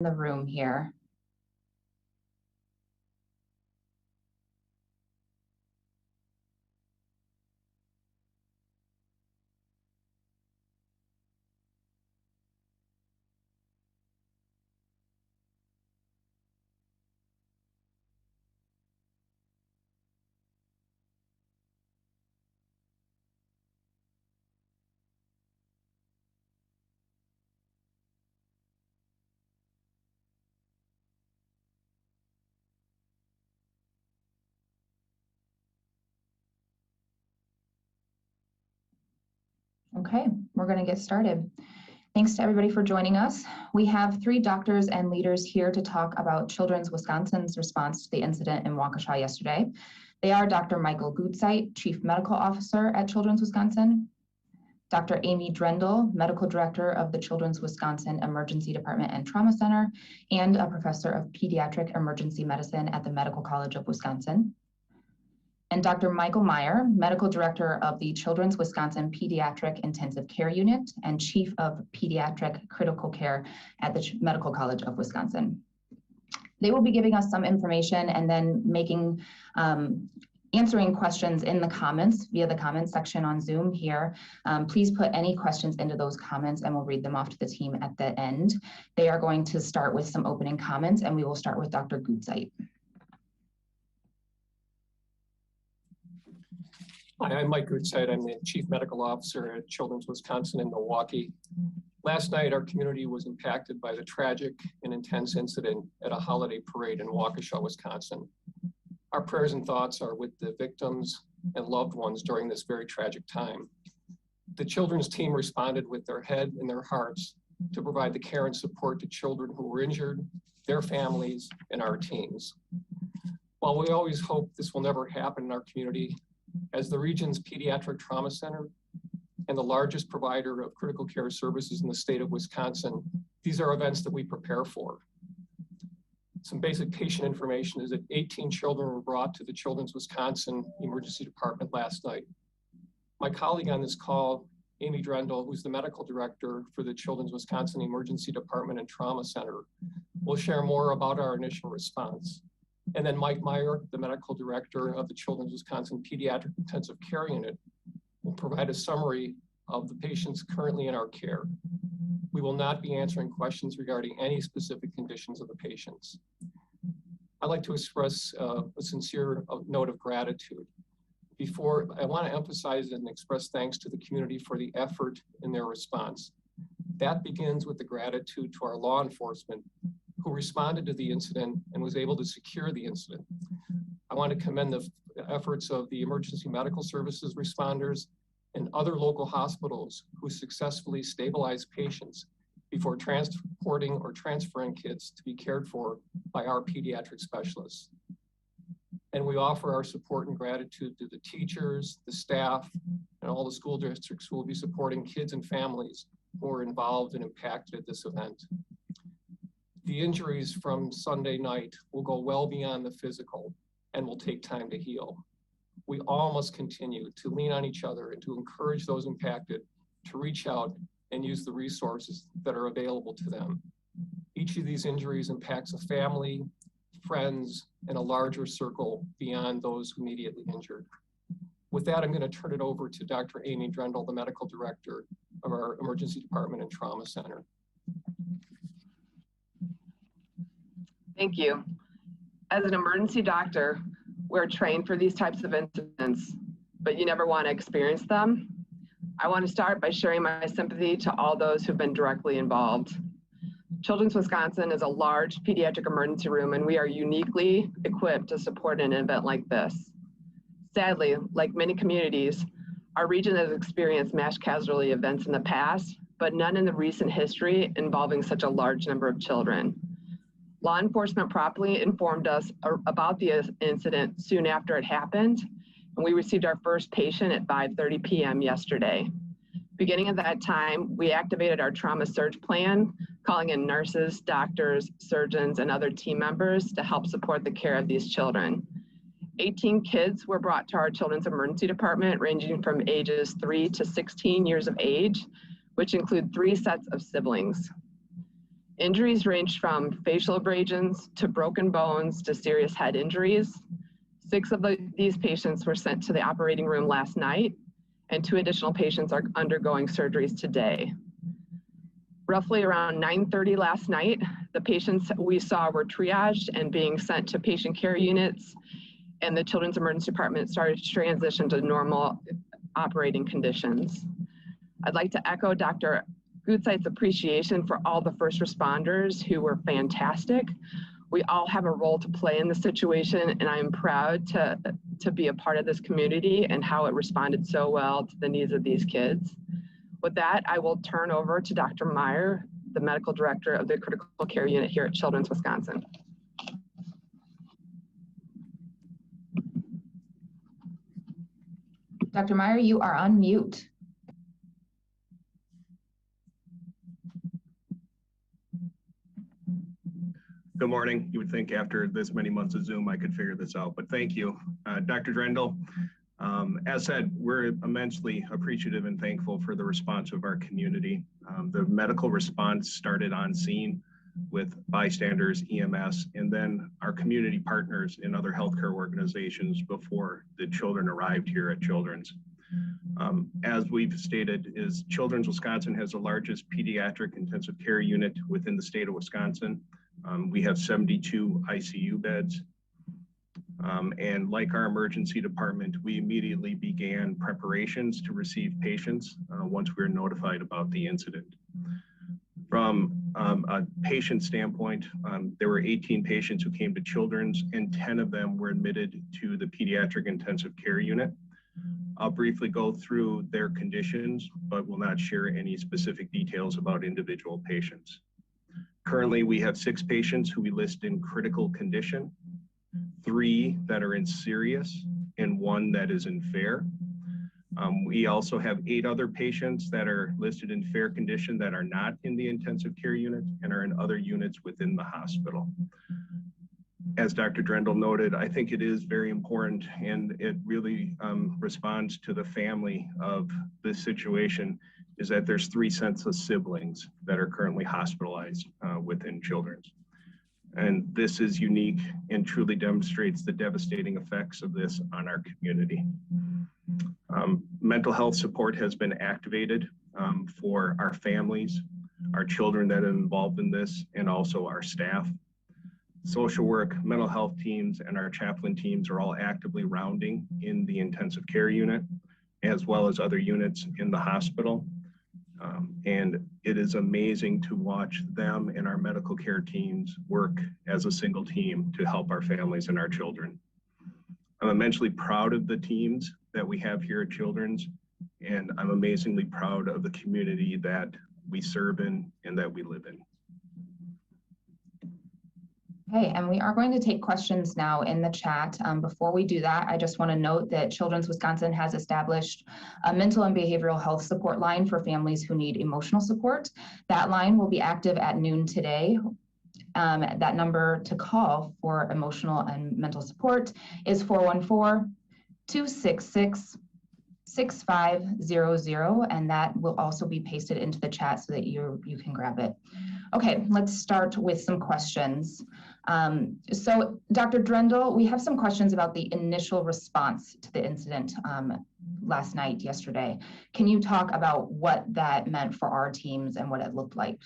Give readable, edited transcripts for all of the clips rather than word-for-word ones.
the room here. Okay, we're going to get started. Thanks to everybody for joining us. We have 3 doctors and leaders here to talk about Children's Wisconsin's response to the incident in Waukesha yesterday. They are Dr. Michael Gutzeit, Chief Medical Officer at Children's Wisconsin, Dr. Amy Drendel, Medical Director of the Children's Wisconsin Emergency Department and Trauma Center, and a Professor of Pediatric Emergency Medicine at the Medical College of Wisconsin, and Dr. Michael Meyer, Medical Director of the Children's Wisconsin Pediatric Intensive Care Unit and Chief of Pediatric Critical Care at the Medical College of Wisconsin. They will be giving us some information and then answering questions in the comments via the comments section on Zoom here. Please put any questions into those comments and we'll read them off to the team at the end. They are going to start with some opening comments and we will start with Dr. Gutzeit. Hi, I'm Mike Gutzeit. I'm the Chief Medical Officer at Children's Wisconsin in Milwaukee. Last night, our community was impacted by the tragic and intense incident at a holiday parade in Waukesha, Wisconsin. Our prayers and thoughts are with the victims and loved ones during this very tragic time. The children's team responded with their head and their hearts to provide the care and support to children who were injured, their families, and our teams. While we always hope this will never happen in our community, as the region's pediatric trauma center and the largest provider of critical care services in the state of Wisconsin, these are events that we prepare for. Some basic patient information is that 18 children were brought to the Children's Wisconsin Emergency Department last night. My colleague on this call, Amy Drendel, who's the medical director for the Children's Wisconsin Emergency Department and Trauma Center, will share more about our initial response. And then Mike Meyer, the medical director of the Children's Wisconsin Pediatric Intensive Care Unit, will provide a summary of the patients currently in our care. We will not be answering questions regarding any specific conditions of the patients. I'd like to express a sincere note of gratitude. Before, I want to emphasize and express thanks to the community for the effort in their response. That begins with the gratitude to our law enforcement who responded to the incident and was able to secure the incident. I want to commend the efforts of the emergency medical services responders and other local hospitals who successfully stabilized patients before transporting or transferring kids to be cared for by our pediatric specialists. And we offer our support and gratitude to the teachers, the staff, and all the school districts who will be supporting kids and families who are involved and impacted at this event. The injuries from Sunday night will go well beyond the physical and will take time to heal. We all must continue to lean on each other and to encourage those impacted to reach out and use the resources that are available to them. Each of these injuries impacts a family, friends, and a larger circle beyond those immediately injured. With that, I'm going to turn it over to Dr. Amy Drendel, the medical director of our Emergency Department and Trauma Center. Thank you. As an emergency doctor, we're trained for these types of incidents, but you never want to experience them. I want to start by sharing my sympathy to all those who've been directly involved. Children's Wisconsin is a large pediatric emergency room, and we are uniquely equipped to support an event like this. Sadly, like many communities, our region has experienced mass casualty events in the past, but none in the recent history involving such a large number of children. Law enforcement promptly informed us about the incident soon after it happened, and we received our first patient at 5:30 p.m. yesterday. Beginning at that time, we activated our trauma surge plan, calling in nurses, doctors, surgeons, and other team members to help support the care of these children. 18 kids were brought to our children's emergency department, ranging from ages 3 to 16 years of age, which include 3 sets of siblings. Injuries ranged from facial abrasions to broken bones to serious head injuries. 6 of these patients were sent to the operating room last night, and 2 additional patients are undergoing surgeries today. Roughly around 9:30 last night, the patients we saw were triaged and being sent to patient care units, and the Children's Emergency Department started to transition to normal operating conditions. I'd like to echo Dr. Gutzite's appreciation for all the first responders who were fantastic. We all have a role to play in the situation, and I am proud to be a part of this community and how it responded so well to the needs of these kids. With that, I will turn over to Dr. Meyer, the medical director of the critical care unit here at Children's Wisconsin. Dr. Meyer, you are on mute. Good morning. You would think after this many months of Zoom, I could figure this out, but thank you. Dr. Drendel, as said, we're immensely appreciative and thankful for the response of our community. The medical response started on scene with bystanders, EMS, and then our community partners in other healthcare organizations before the children arrived here at Children's. As we've stated, Children's Wisconsin has the largest pediatric intensive care unit within the state of Wisconsin. We have 72 ICU beds. And like our emergency department, we immediately began preparations to receive patients once we were notified about the incident. From a patient standpoint, there were 18 patients who came to Children's, and 10 of them were admitted to the pediatric intensive care unit. I'll briefly go through their conditions, but will not share any specific details about individual patients. Currently, we have 6 patients who we list in critical condition, 3 that are in serious, and 1 that is in fair. We also have 8 other patients that are listed in fair condition that are not in the intensive care unit and are in other units within the hospital. As Dr. Drendel noted, I think it is very important, and it really responds to the family of this situation, is that there's 3 senseless siblings that are currently hospitalized within Children's. And this is unique and truly demonstrates the devastating effects of this on our community. Mental health support has been activated for our families, our children that are involved in this, and also our staff. Social work, mental health teams, and our chaplain teams are all actively rounding in the intensive care unit, as well as other units in the hospital. And it is amazing to watch them and our medical care teams work as a single team to help our families and our children. I'm immensely proud of the teams that we have here at Children's, and I'm amazingly proud of the community that we serve in and that we live in. Okay, and we are going to take questions now in the chat. Before we do that, I just want to note that Children's Wisconsin has established a mental and behavioral health support line for families who need emotional support. That line will be active at noon today. That number to call for emotional and mental support is 414-266-6500, and that will also be pasted into the chat so that you can grab it. Okay, let's start with some questions. So Dr. Drendel, we have some questions about the initial response to the incident yesterday. Can you talk about what that meant for our teams and what it looked like?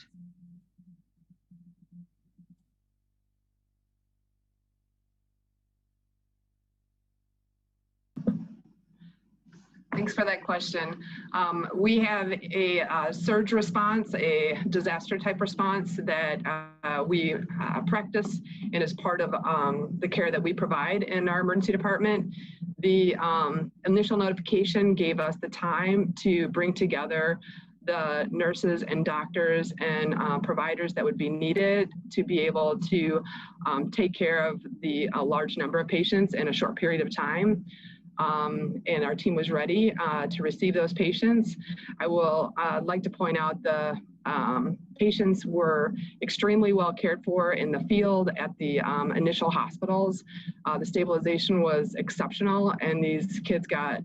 Thanks for that question. We have a surge response, a disaster type response that we practice and is part of the care that we provide in our emergency department. The initial notification gave us the time to bring together the nurses and doctors and providers that would be needed to be able to take care of the large number of patients in a short period of time. And our team was ready to receive those patients. I will like to point out the patients were extremely well cared for in the field at the initial hospitals. The stabilization was exceptional, and these kids got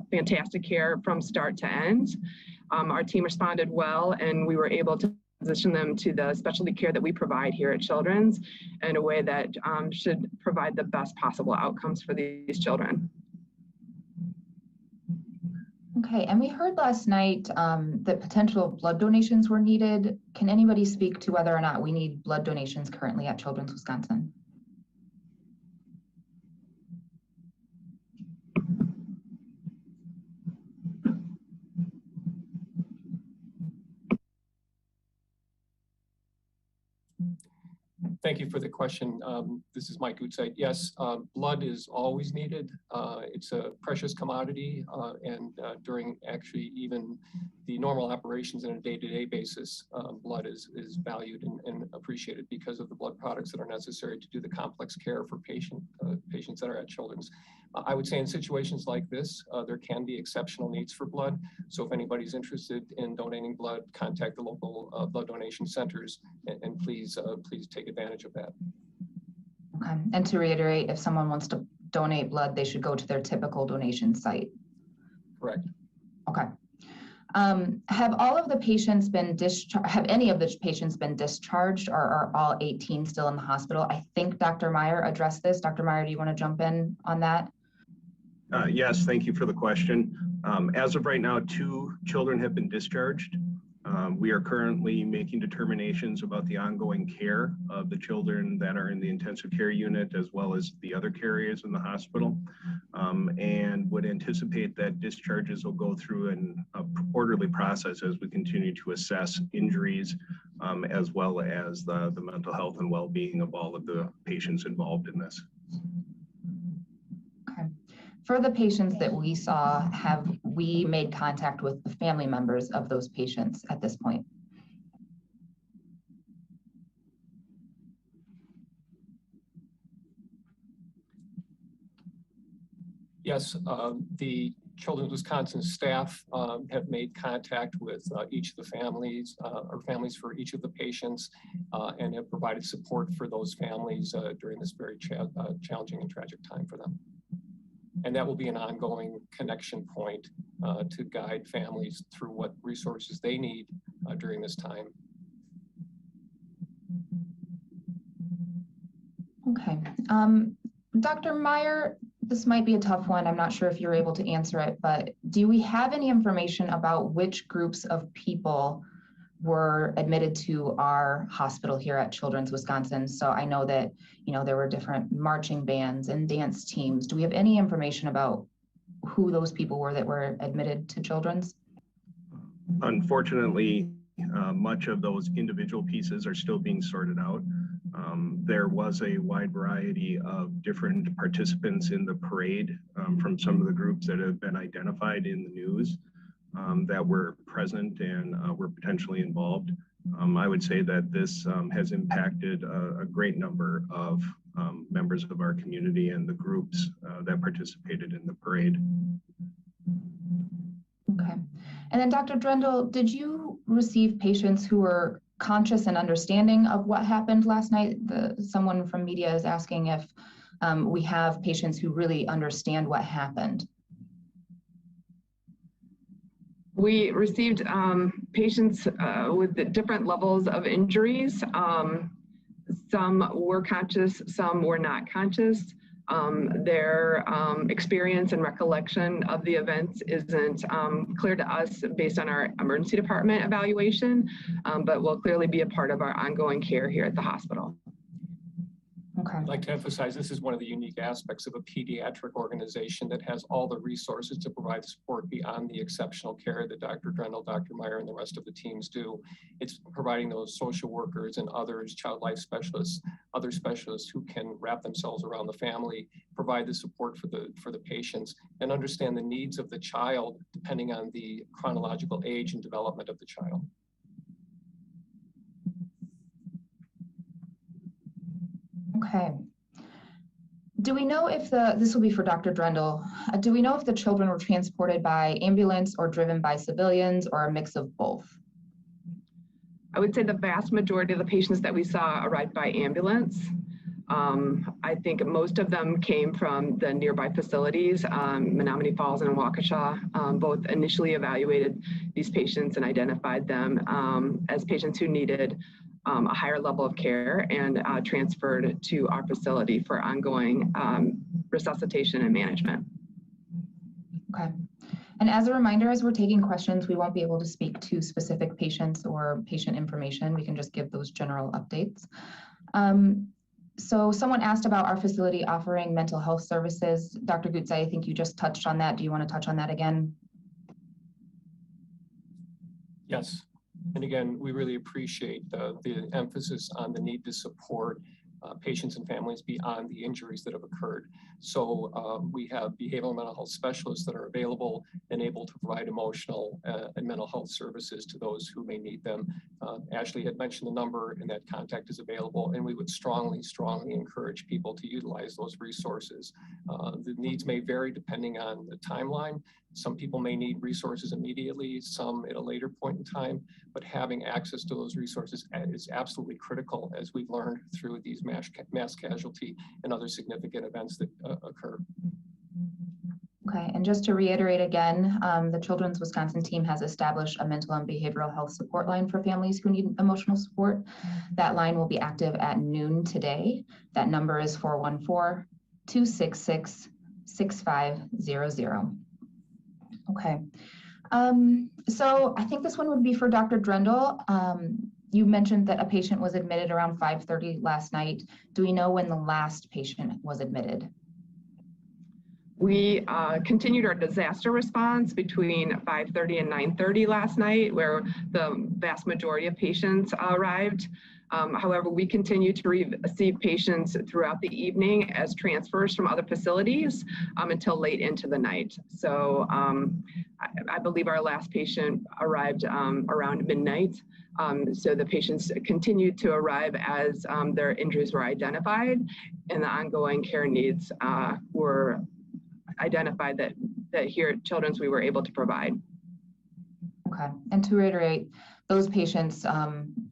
fantastic care from start to end. Our team responded well, and we were able to transition them to the specialty care that we provide here at Children's in a way that should provide the best possible outcomes for these children. Okay, and we heard last night that potential blood donations were needed. Can anybody speak to whether or not we need blood donations currently at Children's Wisconsin? Thank you for the question. This is Mike Gutzeit. Yes, blood is always needed. It's a precious commodity, and during actually even the normal operations on a day-to-day basis, blood is valued and appreciated because of the blood products that are necessary to do the complex care for patients that are at Children's. I would say in situations like this, there can be exceptional needs for blood. So if anybody's interested in donating blood, contact the local blood donation centers, and please take advantage of that. Okay, and to reiterate, if someone wants to donate blood, they should go to their typical donation site. Correct. Okay. Have all of the patients been discharged? Have any of the patients been discharged, or are all 18 still in the hospital? I think Dr. Meyer addressed this. Dr. Meyer, do you want to jump in on that? Yes, thank you for the question. As of right now, 2 children have been discharged. We are currently making determinations about the ongoing care of the children that are in the intensive care unit, as well as the other care areas in the hospital, and would anticipate that discharges will go through a orderly process as we continue to assess injuries, as well as the mental health and well-being of all of the patients involved in this. For the patients that we saw, have we made contact with the family members of those patients at this point? Yes, the Children's Wisconsin staff have made contact with each of the families, or families for each of the patients, and have provided support for those families during this very challenging and tragic time for them. And that will be an ongoing connection point to guide families through what resources they need during this time. Okay. Dr. Meyer, this might be a tough one. I'm not sure if you're able to answer it, but do we have any information about which groups of people were admitted to our hospital here at Children's Wisconsin? So I know that, there were different marching bands and dance teams. Do we have any information about who those people were that were admitted to Children's? Unfortunately, much of those individual pieces are still being sorted out. There was a wide variety of different participants in the parade from some of the groups that have been identified in the news that were present and were potentially involved. I would say that this has impacted a great number of members of our community and the groups that participated in the parade. Okay. And then Dr. Drendel, did you receive patients who were conscious and understanding of what happened last night? Someone from media is asking if we have patients who really understand what happened. We received patients with different levels of injuries. Some were conscious, some were not conscious. Their experience and recollection of the events isn't clear to us based on our emergency department evaluation, but will clearly be a part of our ongoing care here at the hospital. Okay. I'd like to emphasize this is one of the unique aspects of a pediatric organization that has all the resources to provide support beyond the exceptional care that Dr. Drendel, Dr. Meyer, and the rest of the teams do. It's providing those social workers and others, child life specialists, other specialists who can wrap themselves around the family, provide the support for the patients, and understand the needs of the child depending on the chronological age and development of the child. Okay. Do we know if this will be for Dr. Drendel, do we know if the children were transported by ambulance or driven by civilians or a mix of both? I would say the vast majority of the patients that we saw arrived by ambulance. I think most of them came from the nearby facilities, Menominee Falls and Waukesha. Both initially evaluated these patients and identified them as patients who needed a higher level of care and transferred to our facility for ongoing resuscitation and management. Okay. And as a reminder, as we're taking questions, we won't be able to speak to specific patients or patient information. We can just give those general updates. So someone asked about our facility offering mental health services. Dr. Gutze, I think you just touched on that. Do you want to touch on that again? Yes. And again, we really appreciate the emphasis on the need to support patients and families beyond the injuries that have occurred. So we have behavioral mental health specialists that are available and able to provide emotional and mental health services to those who may need them. Ashley had mentioned the number, and that contact is available, and we would strongly encourage people to utilize those resources. The needs may vary depending on the timeline. Some people may need resources immediately, some at a later point in time, but having access to those resources is absolutely critical, as we've learned through these mass casualty and other significant events that occur. Okay, and just to reiterate again, the Children's Wisconsin team has established a mental and behavioral health support line for families who need emotional support. That line will be active at noon today. That number is 414-266-6500. Okay, so I think this one would be for Dr. Drendel. You mentioned that a patient was admitted around 5:30 last night. Do we know when the last patient was admitted? We continued our disaster response between 5:30 and 9:30 last night, where the vast majority of patients arrived. However, we continue to receive patients throughout the evening as transfers from other facilities until late into the night. So I believe our last patient arrived around midnight. So the patients continued to arrive as their injuries were identified and the ongoing care needs were identified that here at Children's we were able to provide. Okay, and to reiterate, those patients,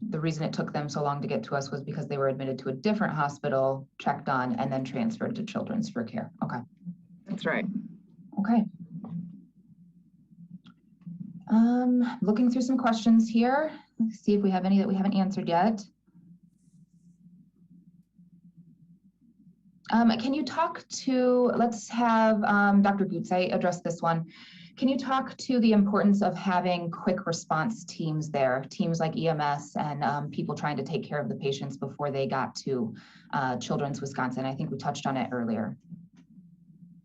the reason it took them so long to get to us was because they were admitted to a different hospital, checked on, and then transferred to Children's for care. Okay. That's right. Okay. Looking through some questions here. Let's see if we have any that we haven't answered yet. Can you talk to, let's have Dr. Gutze address this one. Can you talk to the importance of having quick response teams there, teams like EMS and people trying to take care of the patients before they got to Children's Wisconsin? I think we touched on it earlier.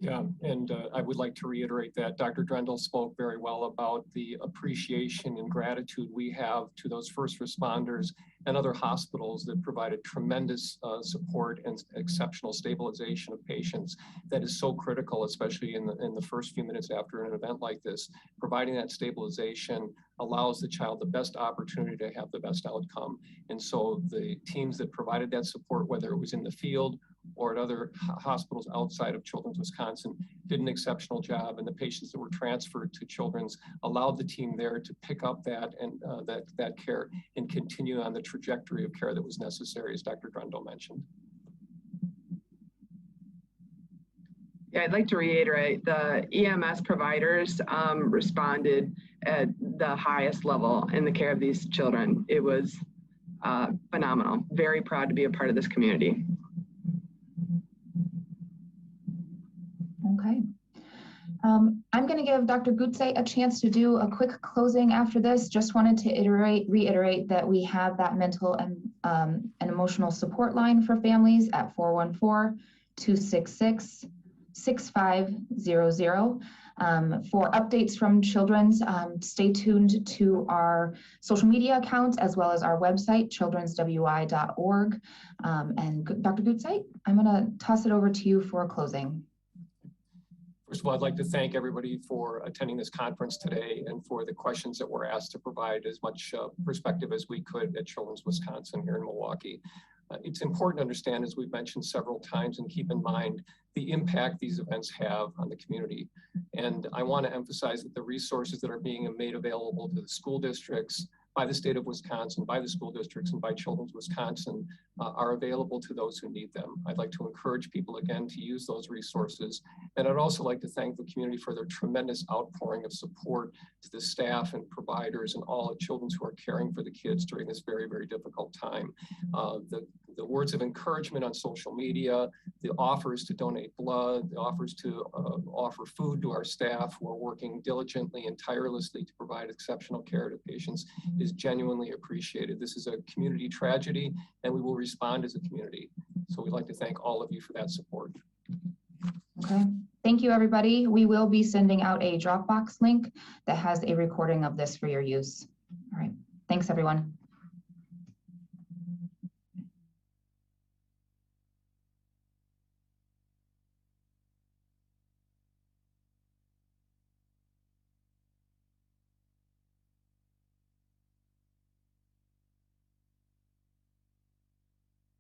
Yeah, and I would like to reiterate that Dr. Drendel spoke very well about the appreciation and gratitude we have to those first responders and other hospitals that provided tremendous support and exceptional stabilization of patients. That is so critical, especially in the first few minutes after an event like this. Providing that stabilization allows the child the best opportunity to have the best outcome. And so the teams that provided that support, whether it was in the field or at other hospitals outside of Children's Wisconsin, did an exceptional job, and the patients that were transferred to Children's allowed the team there to pick up that and that care and continue on the trajectory of care that was necessary, as Dr. Drendel mentioned. Yeah, I'd like to reiterate, the EMS providers responded at the highest level in the care of these children. It was phenomenal. Very proud to be a part of this community. Okay. I'm going to give Dr. Gutze a chance to do a quick closing after this. Just wanted to reiterate that we have that mental and emotional support line for families at 414-266-6500. For updates from Children's, stay tuned to our social media accounts as well as our website, childrenswi.org. And Dr. Gutze, I'm going to toss it over to you for closing. First of all, I'd like to thank everybody for attending this conference today and for the questions that were asked to provide as much perspective as we could at Children's Wisconsin here in Milwaukee. It's important to understand, as we've mentioned several times, and keep in mind the impact these events have on the community. And I want to emphasize that the resources that are being made available to the school districts, by the state of Wisconsin, by the school districts, and by Children's Wisconsin are available to those who need them. I'd like to encourage people again to use those resources. And I'd also like to thank the community for their tremendous outpouring of support to the staff and providers and all the children who are caring for the kids during this very, very difficult time. The words of encouragement on social media, the offers to donate blood, the offers to offer food to our staff who are working diligently and tirelessly to provide exceptional care to patients is genuinely appreciated. This is a community tragedy, and we will respond as a community. So we'd like to thank all of you for that support. Okay, thank you, everybody. We will be sending out a Dropbox link that has a recording of this for your use. All right, thanks, everyone.